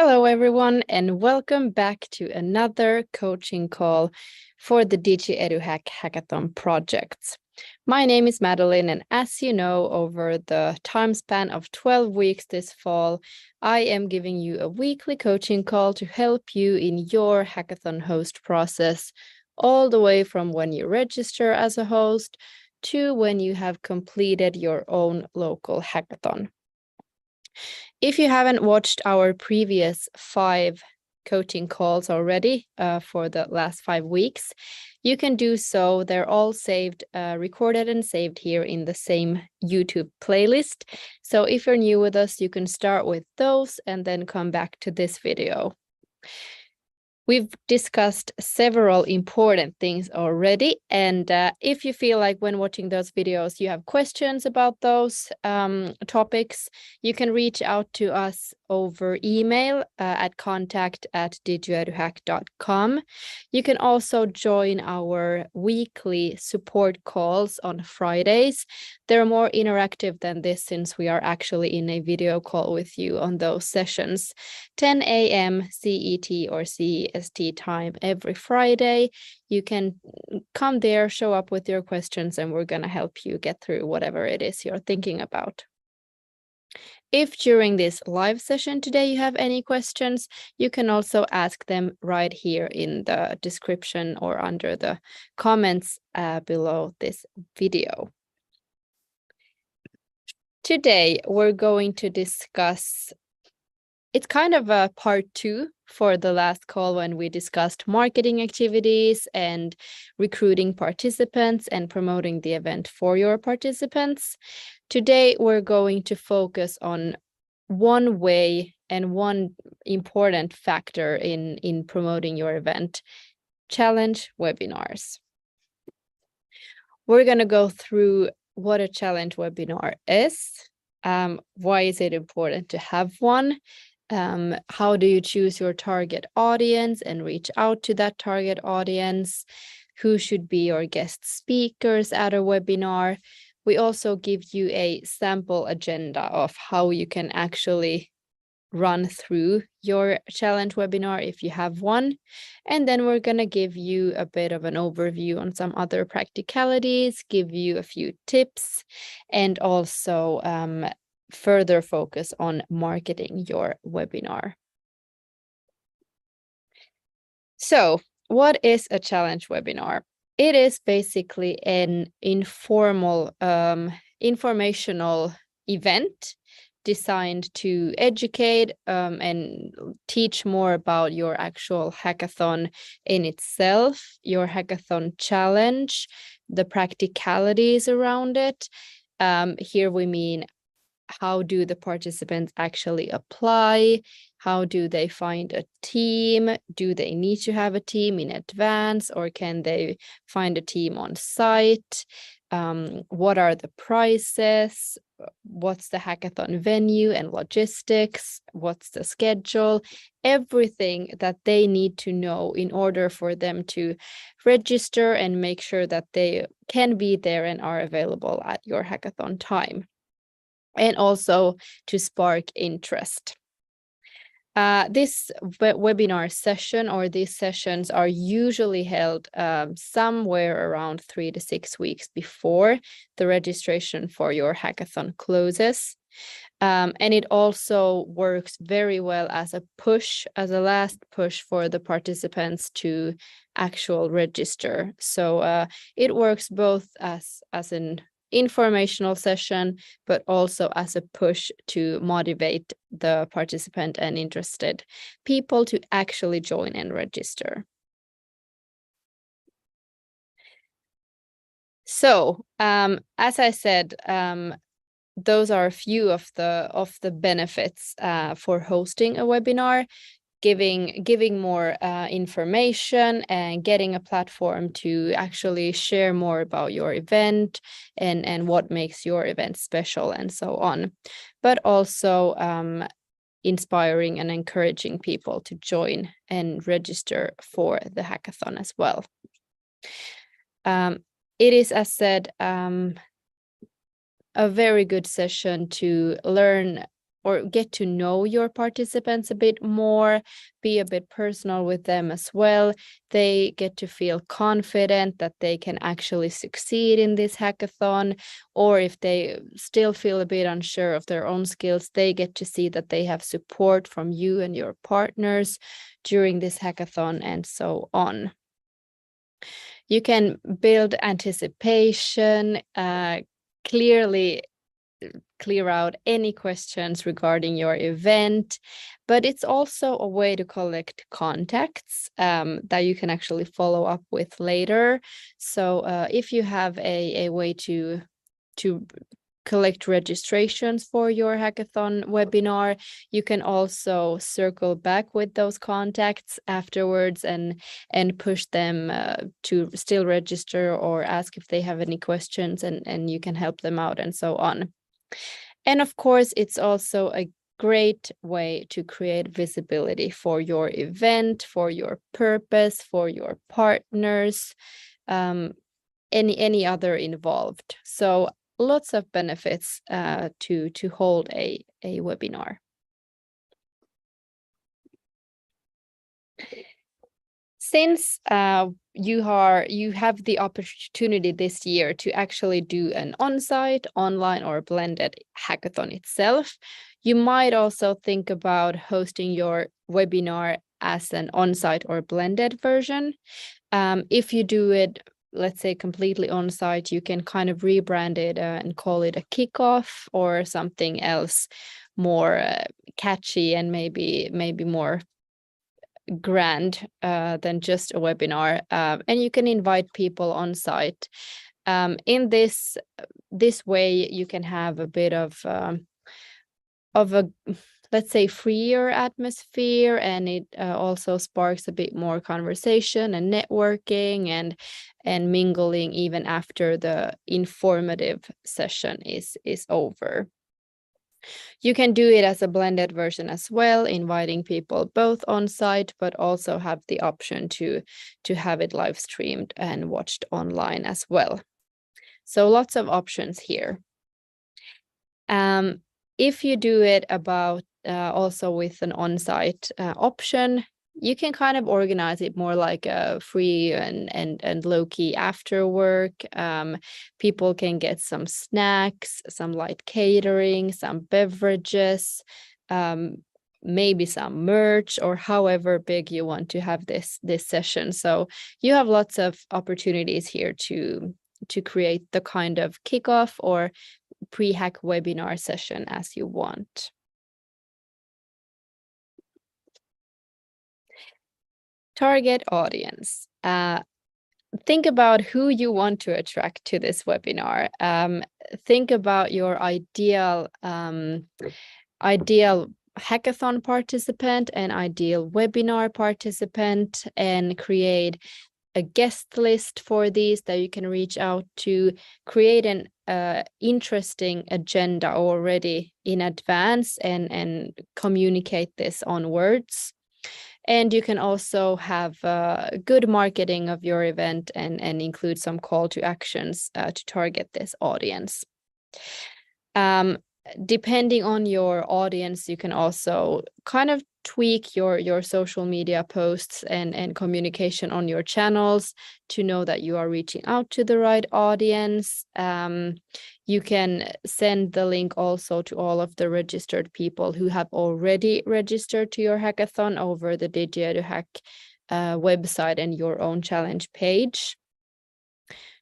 Hello, everyone, and welcome back to another coaching call for the DigiEduHack Hackathon projects. My name is Madeline, and as you know, over the time span of 12 weeks this fall, I am giving you a weekly coaching call to help you in your hackathon host process, all the way from when you register as a host to when you have completed your own local hackathon. If you haven't watched our previous 5 coaching calls already for the last 5 weeks, you can do so. They're all saved, recorded and saved here in the same YouTube playlist. So if you're new with us, you can start with those and then come back to this video. We've discussed several important things already, and if you feel like when watching those videos you have questions about those topics, you can reach out to us over email at contact@digieduhack.com. You can also join our weekly support calls on Fridays. They're more interactive than this since we are actually in a video call with you on those sessions. 10 a.m. CET or CEST time every Friday. You can come there, show up with your questions, and we're going to help you get through whatever it is you're thinking about. If during this live session today you have any questions, you can also ask them right here in the description or under the comments below this video. Today, we're going to discuss, it's kind of a part 2 for the last call when we discussed marketing activities and recruiting participants and promoting the event for your participants. Today, we're going to focus on one way and one important factor in promoting your event: challenge webinars. We're going to go through what a challenge webinar is, why is it important to have one, how do you choose your target audience and reach out to that target audience, who should be your guest speakers at a webinar. We also give you a sample agenda of how you can actually run through your challenge webinar if you have one. And then we're going to give you a bit of an overview on some other practicalities, give you a few tips, and also further focus on marketing your webinar. So, what is a challenge webinar? It is basically an informal, informational event designed to educate and teach more about your actual hackathon in itself, your hackathon challenge, the practicalities around it. Here we mean, how do the participants actually apply? How do they find a team? Do they need to have a team in advance, or can they find a team on site? What are the prices? What's the hackathon venue and logistics? What's the schedule? Everything that they need to know in order for them to register and make sure that they can be there and are available at your hackathon time, and also to spark interest. This webinar session, or these sessions, are usually held somewhere around 3 to 6 weeks before the registration for your hackathon closes. And it also works very well as a push, as a last push for the participants to actual register. So it works both as an informational session, but also as a push to motivate the participant and interested people to actually join and register. So, as I said, those are a few of the benefits for hosting a webinar. Giving more information and getting a platform to actually share more about your event and what makes your event special and so on, but also inspiring and encouraging people to join and register for the hackathon as well. It is, as said, a very good session to learn or get to know your participants a bit more, be a bit personal with them as well. They get to feel confident that they can actually succeed in this hackathon, or if they still feel a bit unsure of their own skills, they get to see that they have support from you and your partners during this hackathon, and so on. You can build anticipation, clearly clear out any questions regarding your event, but it's also a way to collect contacts that you can actually follow up with later. So if you have a way to collect registrations for your hackathon webinar, you can also circle back with those contacts afterwards and push them to still register or ask if they have any questions, and you can help them out and so on. And of course, it's also a great way to create visibility for your event, for your purpose, for your partners, any other involved. So lots of benefits to hold a webinar. Since you have the opportunity this year to actually do an on-site, online, or blended hackathon itself, you might also think about hosting your webinar as an on-site or blended version. If you do it, let's say, completely on-site, you can kind of rebrand it and call it a kickoff or something else more catchy and maybe more grand than just a webinar, and you can invite people on site. In this way, you can have a bit of a, let's say, freer atmosphere, and it also sparks a bit more conversation and networking and mingling even after the informative session is over. You can do it as a blended version as well, inviting people both on site, but also have the option to have it live streamed and watched online as well. So lots of options here. If you do it about also with an on-site option, you can kind of organize it more like a free and low-key after work. People can get some snacks, some light catering, some beverages, maybe some merch, or however big you want to have this session. So you have lots of opportunities here to create the kind of kickoff or pre-hack webinar session as you want. Target audience. Think about who you want to attract to this webinar. Think about your ideal hackathon participant and ideal webinar participant, and create a guest list for these that you can reach out to. Create an interesting agenda already in advance and communicate this onwards. And you can also have good marketing of your event and include some call to actions to target this audience. Depending on your audience, you can also kind of tweak your social media posts and communication on your channels to know that you are reaching out to the right audience. You can send the link also to all of the registered people who have already registered to your hackathon over the DigiEduHack website and your own challenge page.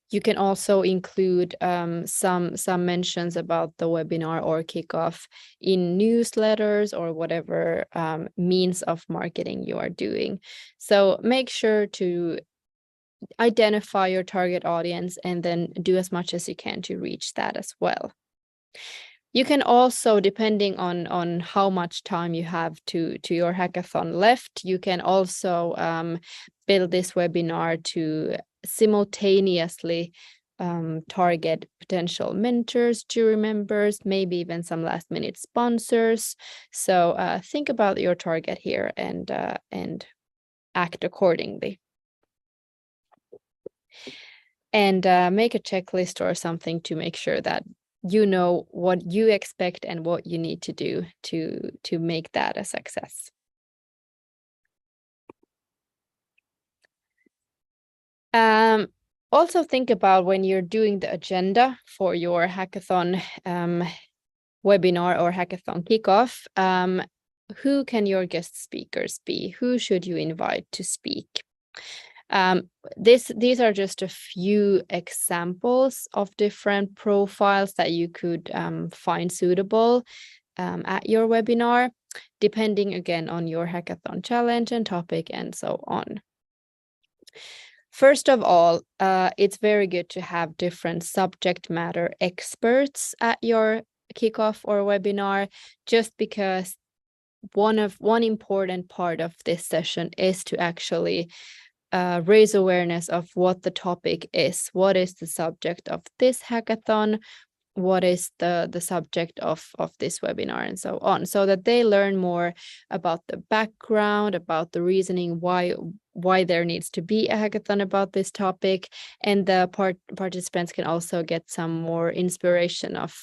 You can also include some mentions about the webinar or kickoff in newsletters or whatever means of marketing you are doing. So make sure to identify your target audience and then do as much as you can to reach that as well. You can also, depending on how much time you have to your hackathon left, you can also build this webinar to simultaneously target potential mentors, jury members, maybe even some last-minute sponsors. So think about your target here and act accordingly. And make a checklist or something to make sure that you know what you expect and what you need to do to make that a success. Also think about when you're doing the agenda for your hackathon webinar or hackathon kickoff, who can your guest speakers be? Who should you invite to speak? These are just a few examples of different profiles that you could find suitable at your webinar, depending again on your hackathon challenge and topic and so on. First of all, it's very good to have different subject matter experts at your kickoff or webinar, just because one important part of this session is to actually raise awareness of what the topic is. What is the subject of this hackathon? What is the subject of this webinar, and so on, so that they learn more about the background, about the reasoning why there needs to be a hackathon about this topic, and the participants can also get some more inspiration of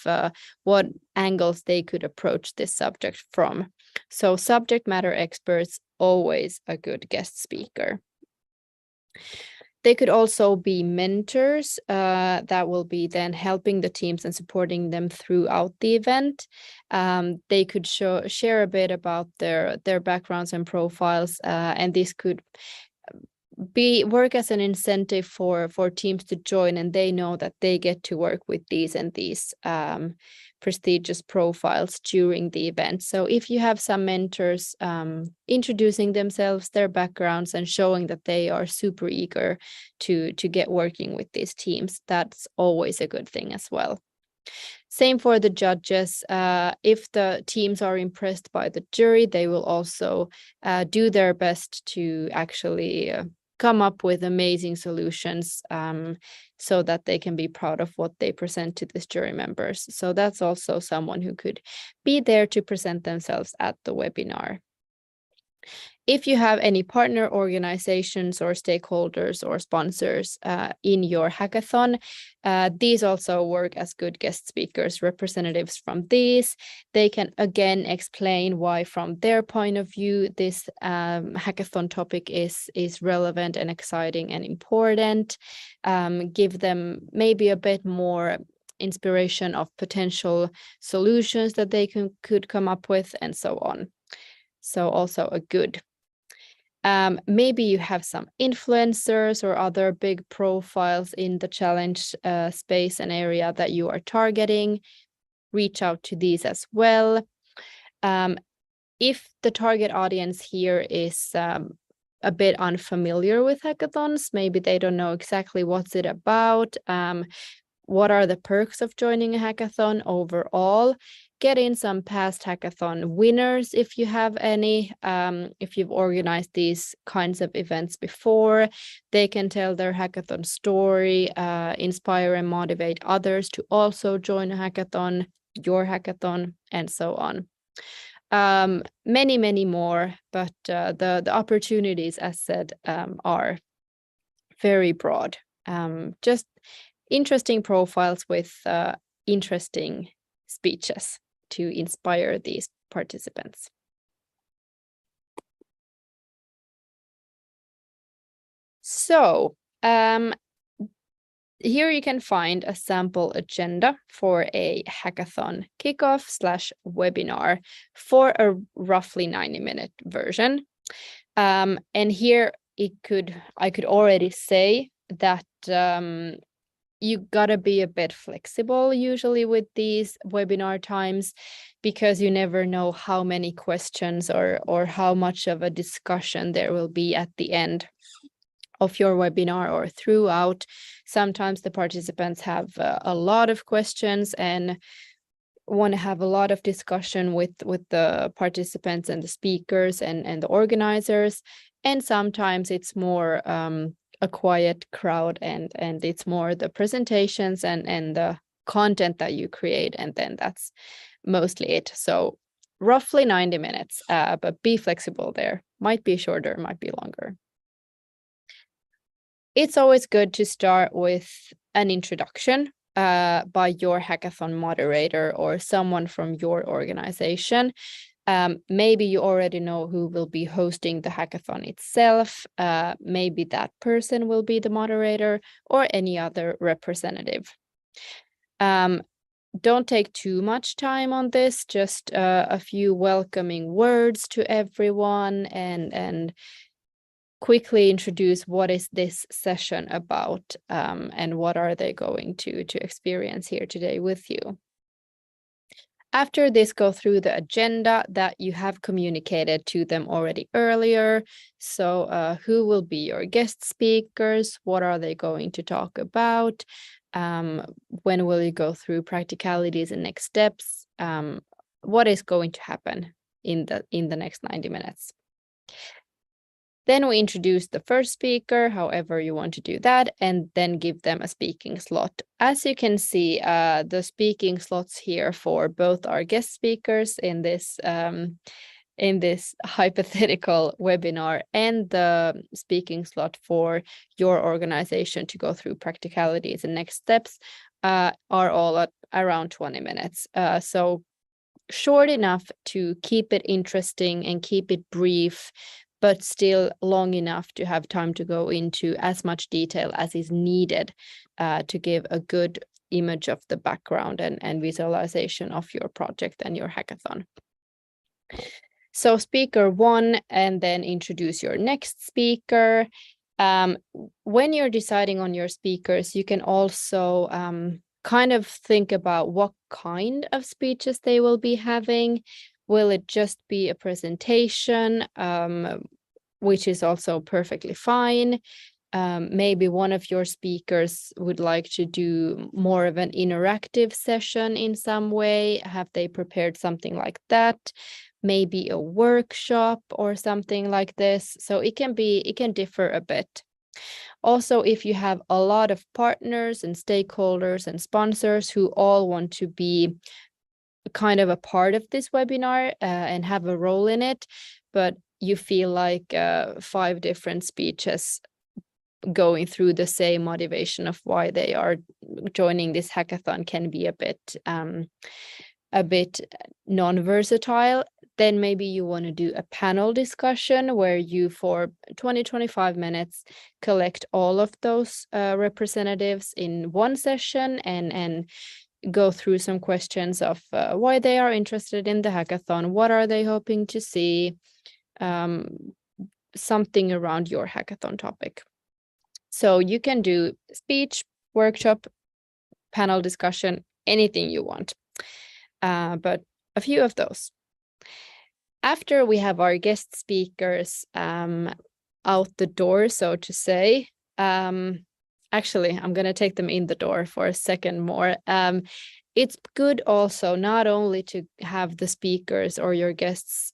what angles they could approach this subject from. So subject matter experts, always a good guest speaker. They could also be mentors that will be then helping the teams and supporting them throughout the event. They could share a bit about their backgrounds and profiles, and this could work as an incentive for teams to join, and they know that they get to work with these and these prestigious profiles during the event. So if you have some mentors introducing themselves, their backgrounds, and showing that they are super eager to get working with these teams, that's always a good thing as well. Same for the judges. If the teams are impressed by the jury, they will also do their best to actually come up with amazing solutions so that they can be proud of what they present to these jury members. So that's also someone who could be there to present themselves at the webinar. If you have any partner organizations or stakeholders or sponsors in your hackathon, these also work as good guest speakers. Representatives from these, they can again explain why from their point of view this hackathon topic is relevant and exciting and important. Give them maybe a bit more inspiration of potential solutions that they could come up with, and so on. So also a good. Maybe you have some influencers or other big profiles in the challenge space and area that you are targeting. Reach out to these as well. If the target audience here is a bit unfamiliar with hackathons, maybe they don't know exactly what's it about, what are the perks of joining a hackathon overall. Get in some past hackathon winners if you have any. If you've organized these kinds of events before, they can tell their hackathon story, inspire and motivate others to also join a hackathon, your hackathon, and so on. Many more, but the opportunities, as said, are very broad. Just interesting profiles with interesting speeches to inspire these participants. So here you can find a sample agenda for a hackathon kickoff/webinar for a roughly 90-minute version. And here I could already say that you gotta be a bit flexible usually with these webinar times, because you never know how many questions or how much of a discussion there will be at the end of your webinar or throughout. Sometimes the participants have a lot of questions and want to have a lot of discussion with the participants and the speakers and the organizers, and sometimes it's more a quiet crowd and it's more the presentations and the content that you create, and then that's mostly it. So roughly 90 minutes, but be flexible there. Might be shorter, might be longer. It's always good to start with an introduction by your hackathon moderator or someone from your organization. Maybe you already know who will be hosting the hackathon itself. Maybe that person will be the moderator or any other representative. Don't take too much time on this, just a few welcoming words to everyone and quickly introduce what is this session about, and what are they going to experience here today with you. After this, go through the agenda that you have communicated to them already earlier. So who will be your guest speakers? What are they going to talk about? When will you go through practicalities and next steps? What is going to happen in the next 90 minutes? Then we introduce the first speaker, however you want to do that, and then give them a speaking slot. As you can see, the speaking slots here for both our guest speakers in this hypothetical webinar and the speaking slot for your organization to go through practicalities and next steps are all at around 20 minutes. So short enough to keep it interesting and keep it brief, but still long enough to have time to go into as much detail as is needed to give a good image of the background and visualization of your project and your hackathon. So speaker one, and then introduce your next speaker. When you're deciding on your speakers, you can also kind of think about what kind of speeches they will be having. Will it just be a presentation, which is also perfectly fine? Maybe one of your speakers would like to do more of an interactive session in some way. Have they prepared something like that? Maybe a workshop or something like this. So it can differ a bit. Also, if you have a lot of partners and stakeholders and sponsors who all want to be kind of a part of this webinar and have a role in it, but you feel like 5 different speeches going through the same motivation of why they are joining this hackathon can be a bit non-versatile, then maybe you want to do a panel discussion where you for 20-25 minutes collect all of those representatives in one session and go through some questions of why they are interested in the hackathon, what are they hoping to see, something around your hackathon topic. So you can do speech, workshop, panel discussion, anything you want, but a few of those. After we have our guest speakers out the door, so to say, actually, I'm going to take them in the door for a second more. It's good also not only to have the speakers or your guests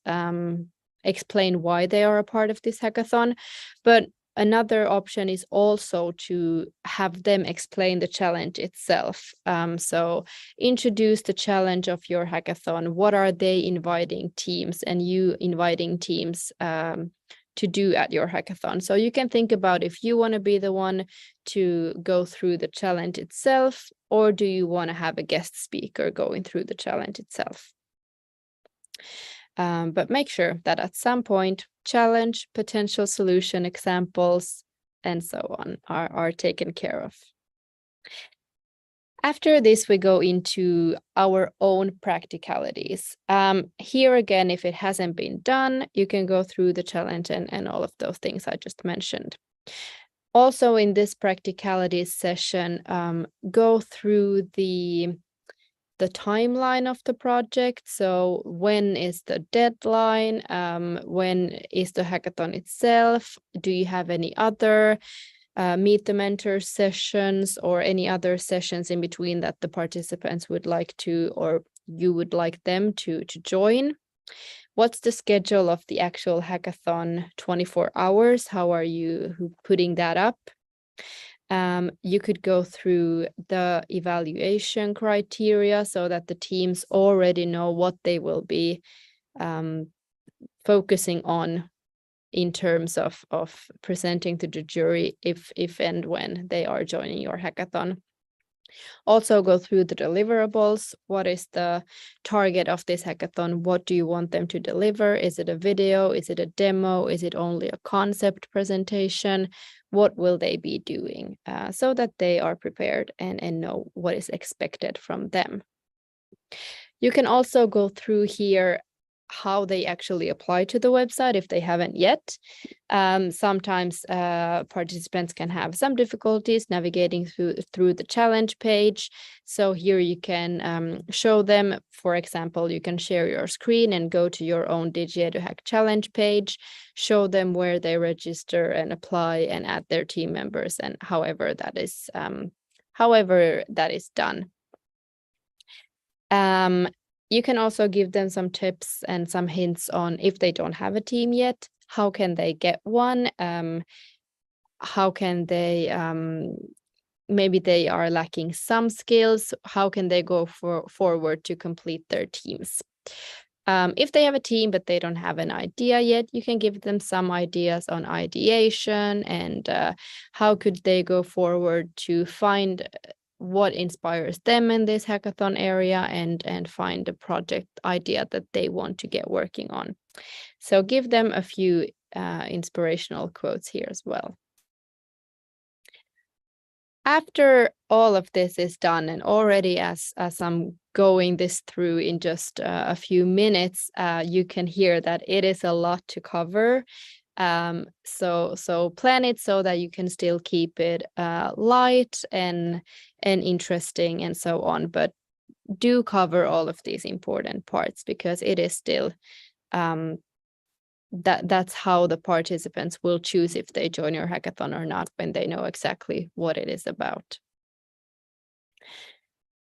explain why they are a part of this hackathon, but another option is also to have them explain the challenge itself. So introduce the challenge of your hackathon. What are they inviting teams and you inviting teams to do at your hackathon? So you can think about if you want to be the one to go through the challenge itself, or do you want to have a guest speaker going through the challenge itself? But make sure that at some point, challenge, potential solution examples, and so on are taken care of. After this, we go into our own practicalities. Here again, if it hasn't been done, you can go through the challenge and all of those things I just mentioned. Also in this practicalities session, go through the timeline of the project. So when is the deadline? When is the hackathon itself? Do you have any other meet the mentor sessions or any other sessions in between that the participants would like to, or you would like them to join? What's the schedule of the actual hackathon 24 hours? How are you putting that up? You could go through the evaluation criteria so that the teams already know what they will be focusing on in terms of presenting to the jury if and when they are joining your hackathon. Also go through the deliverables. What is the target of this hackathon? What do you want them to deliver? Is it a video? Is it a demo? Is it only a concept presentation? What will they be doing so that they are prepared and know what is expected from them? You can also go through here how they actually apply to the website if they haven't yet. Sometimes participants can have some difficulties navigating through the challenge page. So here you can show them, for example, you can share your screen and go to your own DigiEduHack challenge page, show them where they register and apply and add their team members, and however that is done. You can also give them some tips and some hints on if they don't have a team yet, how can they get one? How can they, maybe they are lacking some skills, how can they go forward to complete their teams? If they have a team but they don't have an idea yet, you can give them some ideas on ideation and how could they go forward to find what inspires them in this hackathon area and find a project idea that they want to get working on. So give them a few inspirational quotes here as well. After all of this is done, and already as I'm going this through in just a few minutes, you can hear that it is a lot to cover. So plan it so that you can still keep it light and interesting and so on, but do cover all of these important parts because it is still that's how the participants will choose if they join your hackathon or not, when they know exactly what it is about.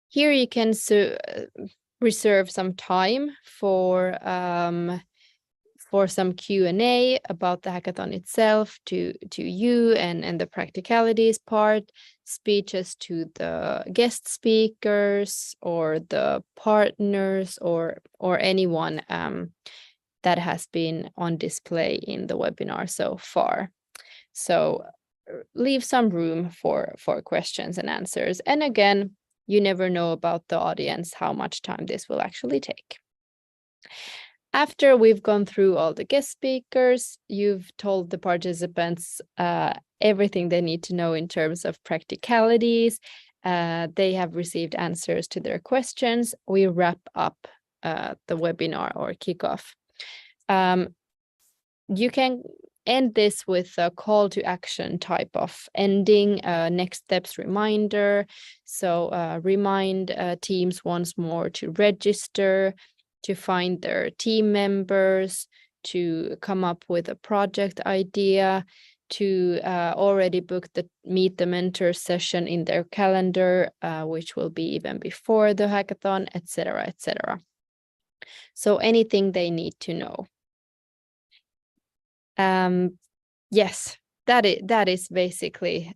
Here you can reserve some time for some Q&A about the hackathon itself to you and the practicalities part, speeches to the guest speakers or the partners or anyone that has been on display in the webinar so far. So leave some room for questions and answers. And again, you never know about the audience, how much time this will actually take. After we've gone through all the guest speakers, you've told the participants everything they need to know in terms of practicalities. They have received answers to their questions. We wrap up the webinar or kickoff. You can end this with a call to action type of ending, next steps reminder. So remind teams once more to register, to find their team members, to come up with a project idea, to already book the Meet the Mentor session in their calendar, which will be even before the hackathon, etc., etc. So anything they need to know. Yes, that is basically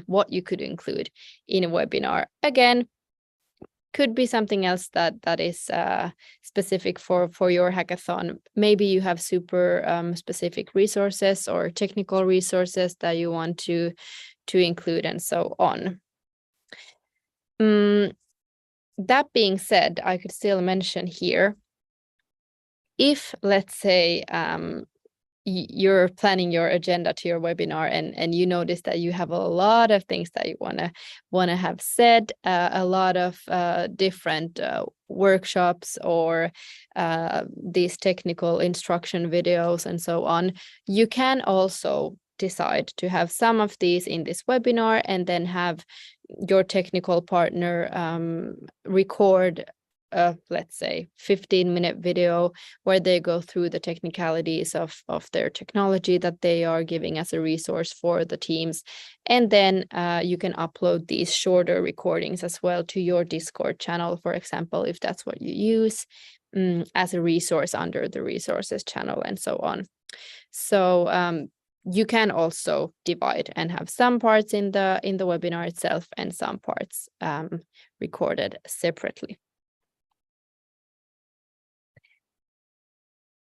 what you could include in a webinar. Again, could be something else that is specific for your hackathon. Maybe you have super specific resources or technical resources that you want to include and so on. That being said, I could still mention here, if let's say you're planning your agenda to your webinar and you notice that you have a lot of things that you want to have said, a lot of different workshops or these technical instruction videos and so on, you can also decide to have some of these in this webinar and then have your technical partner record let's say 15-minute video where they go through the technicalities of their technology that they are giving as a resource for the teams. And then you can upload these shorter recordings as well to your Discord channel, for example, if that's what you use, as a resource under the resources channel and so on. So you can also divide and have some parts in the webinar itself and some parts recorded separately.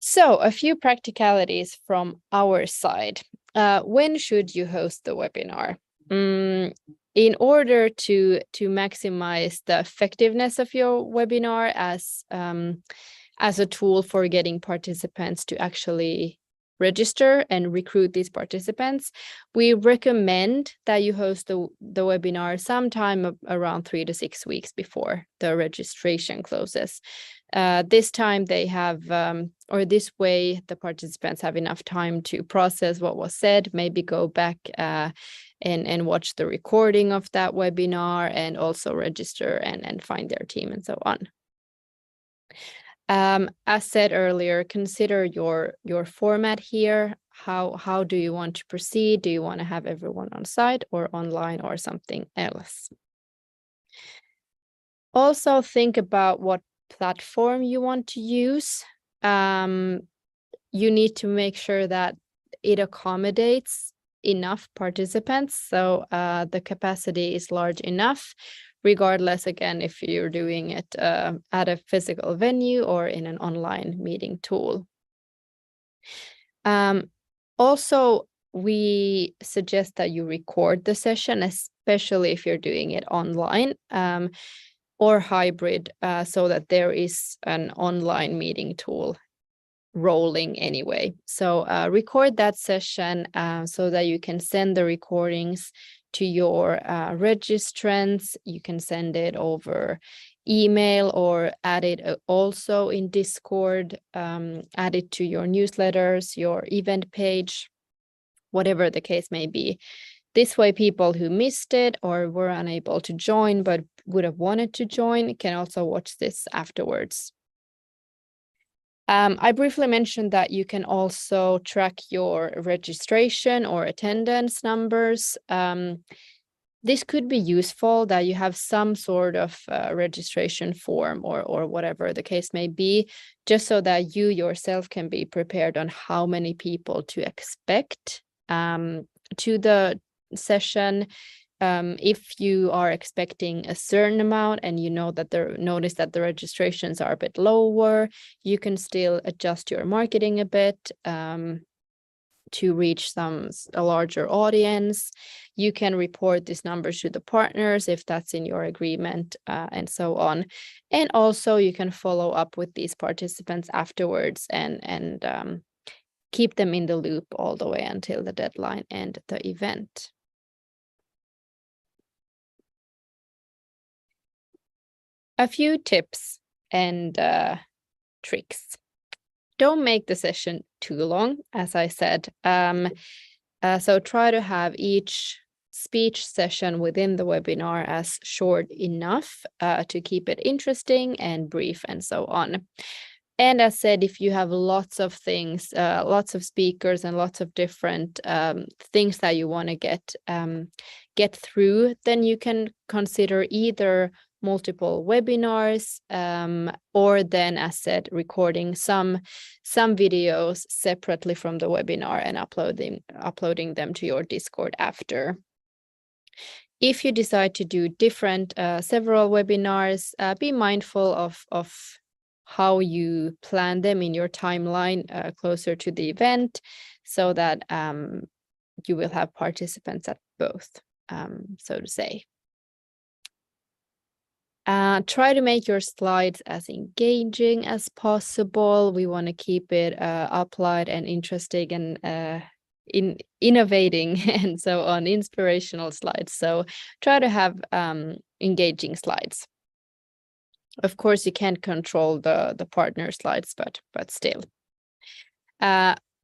So a few practicalities from our side. When should you host the webinar? in order to maximize the effectiveness of your webinar as a tool for getting participants to actually register and recruit these participants, we recommend that you host the webinar sometime around 3 to 6 weeks before the registration closes. This time they have, or this way, the participants have enough time to process what was said, maybe go back and watch the recording of that webinar, and also register and find their team and so on. As said earlier, consider your format here. How do you want to proceed? Do you want to have everyone on site or online or something else? Also think about what platform you want to use. You need to make sure that it accommodates enough participants, so the capacity is large enough, regardless, again, if you're doing it at a physical venue or in an online meeting tool. Also, we suggest that you record the session, especially if you're doing it online or hybrid, so that there is an online meeting tool rolling anyway. So record that session so that you can send the recordings to your registrants. You can send it over email or add it also in Discord, add it to your newsletters, your event page, whatever the case may be. This way, people who missed it or were unable to join but would have wanted to join can also watch this afterwards. I briefly mentioned that you can also track your registration or attendance numbers. This could be useful, that you have some sort of registration form or whatever the case may be, just so that you yourself can be prepared on how many people to expect to the session. If you are expecting a certain amount and you know that notice that the registrations are a bit lower, you can still adjust your marketing a bit to reach a larger audience. You can report these numbers to the partners if that's in your agreement, and so on. And also you can follow up with these participants afterwards and keep them in the loop all the way until the deadline and the event. A few tips and tricks. Don't make the session too long, as I said. So try to have each speech session within the webinar as short enough to keep it interesting and brief and so on. And as said, if you have lots of things, lots of speakers and lots of different things that you want to get through, then you can consider either multiple webinars or then, as said, recording some videos separately from the webinar and uploading them to your Discord after. If you decide to do different several webinars, be mindful of how you plan them in your timeline closer to the event, so that you will have participants at both, so to say. Try to make your slides as engaging as possible. We want to keep it applied and interesting and innovating and so on, inspirational slides. So try to have engaging slides. Of course, you can't control the partner slides, but still.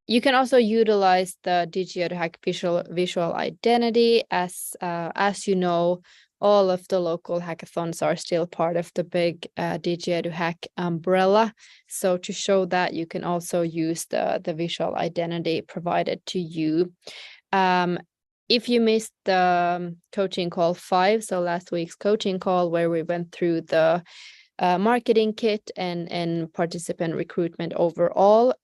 You can also utilize the DigiEduHack visual identity. As you know, all of the local hackathons are still part of the big DigiEduHack umbrella. So to show that, you can also use the visual identity provided to you. If you missed the coaching call 5, so last week's coaching call where we went through the marketing kit and participant recruitment overall,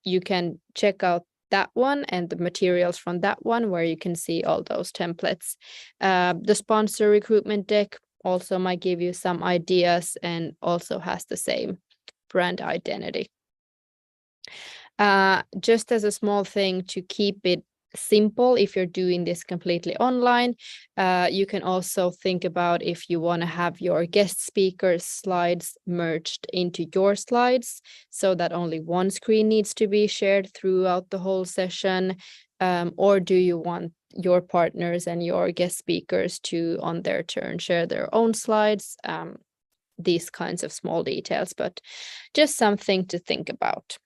you can check out that one and the materials from that one, where you can see all those templates. The sponsor recruitment deck also might give you some ideas and also has the same brand identity. Just as a small thing to keep it simple if you're doing this completely online. You can also think about if you want to have your guest speakers' slides merged into your slides so that only one screen needs to be shared throughout the whole session. Or do you want your partners and your guest speakers to, on their turn, share their own slides? These kinds of small details, but just something to think about.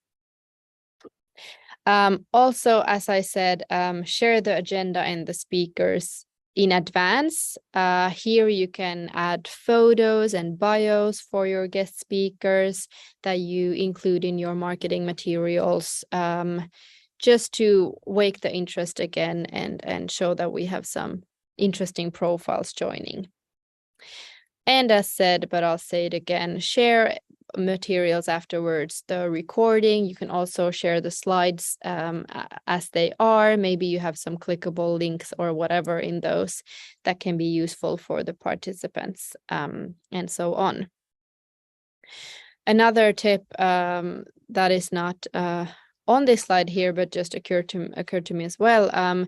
Also, as I said, share the agenda and the speakers in advance. Here you can add photos and bios for your guest speakers that you include in your marketing materials, just to wake the interest again and show that we have some interesting profiles joining. And as said, but I'll say it again, share materials afterwards, the recording. You can also share the slides as they are. Maybe you have some clickable links or whatever in those that can be useful for the participants, and so on. Another tip that is not on this slide here, but just occurred to me as well.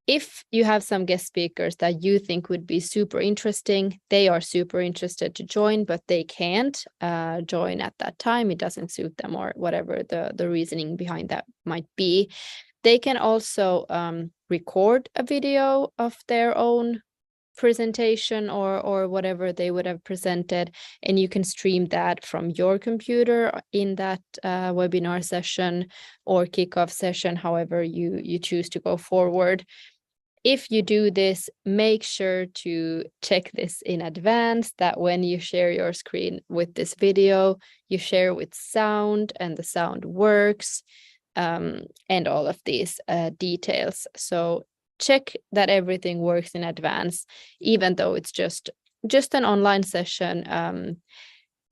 If you have some guest speakers that you think would be super interesting, they are super interested to join, but they can't join at that time, it doesn't suit them or whatever the reasoning behind that might be, they can also record a video of their own presentation or whatever they would have presented, and you can stream that from your computer in that webinar session or kickoff session, however you choose to go forward. If you do this, make sure to check this in advance, that when you share your screen with this video, you share with sound and the sound works, and all of these details. So check that everything works in advance, even though it's just an online session.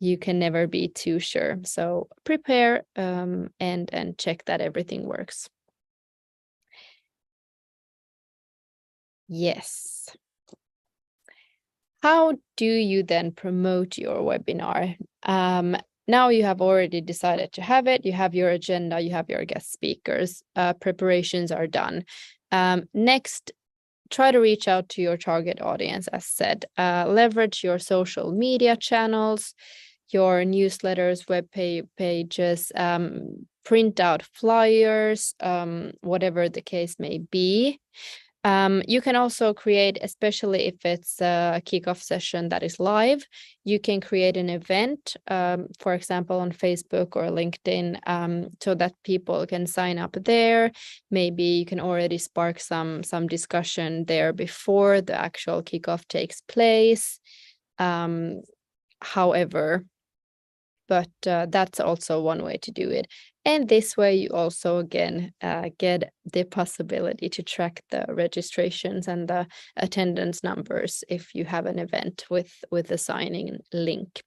You can never be too sure. So prepare and check that everything works. Yes. How do you then promote your webinar? Now you have already decided to have it, you have your agenda, you have your guest speakers, preparations are done. Next, try to reach out to your target audience, as said. Leverage your social media channels, your newsletters, web pages, print out flyers, whatever the case may be. You can also create, especially if it's a kickoff session that is live, you can create an event, for example, on Facebook or LinkedIn, so that people can sign up there. Maybe you can already spark some discussion there before the actual kickoff takes place. However, but that's also one way to do it. And this way you also, again, get the possibility to track the registrations and the attendance numbers if you have an event with the signing link.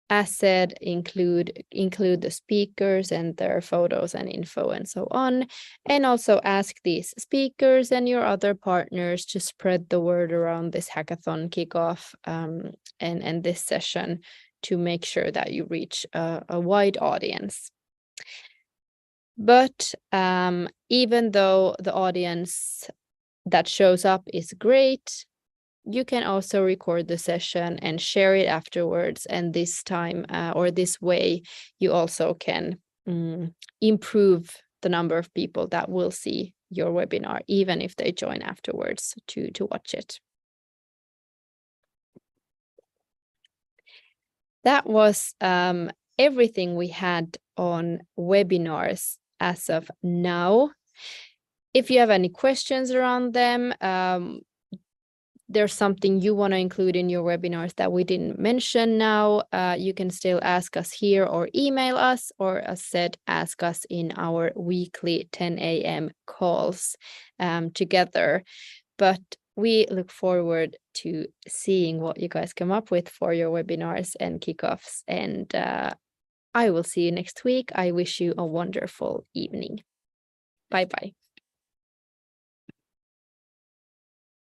As said, include the speakers and their photos and info and so on. And also ask these speakers and your other partners to spread the word around this hackathon kickoff and this session to make sure that you reach a wide audience. But even though the audience that shows up is great, you can also record the session and share it afterwards. And this time or this way, you also can improve the number of people that will see your webinar, even if they join afterwards to watch it. That was everything we had on webinars as of now. If you have any questions around them, there's something you want to include in your webinars that we didn't mention now, you can still ask us here or email us, or as said, ask us in our weekly 10 a.m. calls together. But we look forward to seeing what you guys come up with for your webinars and kickoffs. And I will see you next week. I wish you a wonderful evening. Bye-bye.